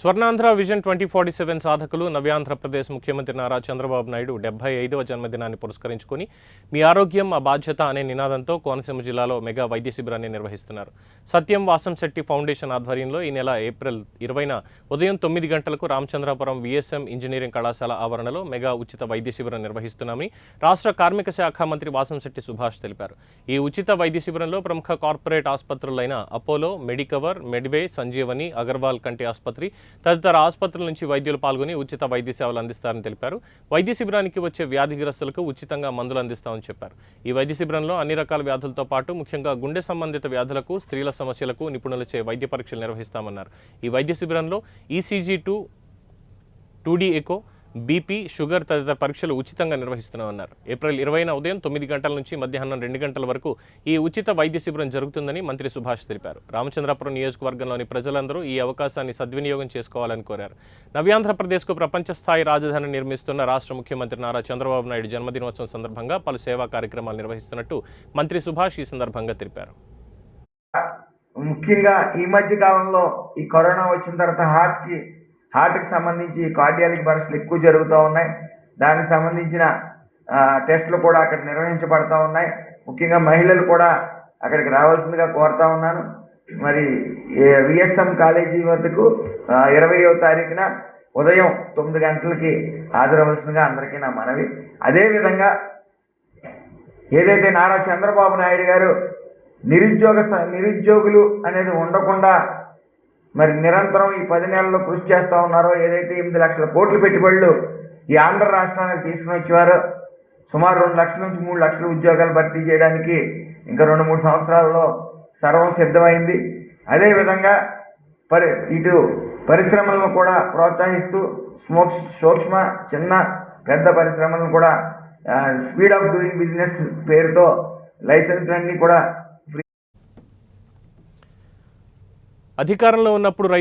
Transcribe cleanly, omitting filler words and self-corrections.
Swarnandhra vision 2047 సాధకులు నవ్యాంధ్రప్రదేశ్ ముఖ్యమంత్రి నారా చంద్రబాబు నాయుడు 75వ జన్మదినాన్ని పురస్కరించుకొని మీ ఆరోగ్యం మా బాధ్యత అనే నినాదంతో కోనసీమ జిల్లాలో మెగా వైద్య శిబిరాన్ని నిర్వహిస్తున్నారు. సత్యం వాసంశెట్టి ఫౌండేషన్ ఆధ్వర్యంలో ఈ నెల ఏప్రిల్ 20న ఉదయం 9 గంటలకు రామచంద్రాపురం విఎస్ఎం ఇంజనీరింగ్ కళాశాల ఆవరణలో మెగా ఉచిత వైద్య శిబిరం నిర్వహిస్తున్నామని రాష్ట్ర కార్మిక శాఖ మంత్రి వాసంశెట్టి సుభాష్ తెలిపారు. ఈ ఉచిత వైద్య శిబిరంలో ప్రముఖ కార్పొరేట్ ఆసుపత్రులైన Apollo, Medicover, Medway, Sanjeevani, Agarwal కంటి ఆసుపత్రి తదితర ఆసుపత్రుల నుంచి వైద్యులు పాల్గొని ఉచిత వైద్య సేవలు అందిస్తారని తెలిపారు. వైద్య శిబిరానికి వచ్చే వ్యాధిగ్రస్తులకు ఉచితంగా మందులు అందిస్తామని చెప్పారు. ఈ వైద్య శిబిరంలో అన్ని రకాల వ్యాధులతో పాటు ముఖ్యంగా గుండె సంబంధిత వ్యాధులకు, స్త్రీల సమస్యలకు నిపుణులచే వైద్య పరీక్షలు నిర్వహిస్తామన్నారు. ఈ వైద్య శిబిరంలో ECG 2D echo, BP, sugar తదితర పరీక్షలు ఉచితంగా నిర్వహిస్తున్నామన్నారు. ఏప్రిల్ 20న ఉదయం 9 గంటల నుంచి మధ్యాహ్నం 2 గంటల వరకు ఈ ఉచిత వైద్య శిబిరం జరుగుతుందని మంత్రి సుభాష్ తెలిపారు. రామచంద్రాపురం నియోజకవర్గంలోని ప్రజలందరూ ఈ అవకాశాన్ని సద్వినియోగం చేసుకోవాలని కోరారు. నవ్యాంధ్రప్రదేశ్కు ప్రపంచ స్థాయి రాజధాని నిర్మిస్తున్న రాష్ట్ర ముఖ్యమంత్రి నారా చంద్రబాబు నాయుడు జన్మదినోత్సవం సందర్భంగా పలు సేవా కార్యక్రమాలు నిర్వహిస్తున్నట్టు మంత్రి సుభాష్ ఈ సందర్భంగా తెలిపారు. ముఖ్యంగా ఈ మధ్య కాలంలో ఈ కరోనా వచ్చిన తర్వాత హార్ట్కి సంబంధించి కార్డియాలిక్ బరస్టులు ఎక్కువ జరుగుతూ ఉన్నాయి. దానికి సంబంధించిన టెస్టులు కూడా అక్కడ నిర్వహించబడతా ఉన్నాయి. ముఖ్యంగా మహిళలు కూడా అక్కడికి రావాల్సిందిగా కోరుతా ఉన్నాను. మరి విఎస్ఎం కాలేజీ వద్దకు 20వ తారీఖున ఉదయం 9 గంటలకి హాజరవలసిందిగా అందరికీ నా మనవి. అదేవిధంగా ఏదైతే నారా చంద్రబాబు నాయుడు గారు నిరుద్యోగులు అనేది ఉండకుండా మరి నిరంతరం ఈ 10 నెలల్లో కృషి చేస్తూ ఉన్నారో, ఏదైతే 8 లక్షల కోట్ల పెట్టుబడులు ఈ ఆంధ్ర రాష్ట్రానికి తీసుకుని వచ్చేవారో, సుమారు 2 లక్షల నుంచి 3 లక్షల ఉద్యోగాలు భర్తీ చేయడానికి ఇంకా 2-3 సంవత్సరాల్లో సర్వం సిద్ధమైంది. అదేవిధంగా ఇటు పరిశ్రమలను కూడా ప్రోత్సహిస్తూ సూక్ష్మ, చిన్న, పెద్ద పరిశ్రమలను కూడా స్పీడ్ ఆఫ్ డూయింగ్ బిజినెస్ పేరుతో లైసెన్స్లన్నీ కూడా అధికారంలో ఉన్నప్పుడు రైతు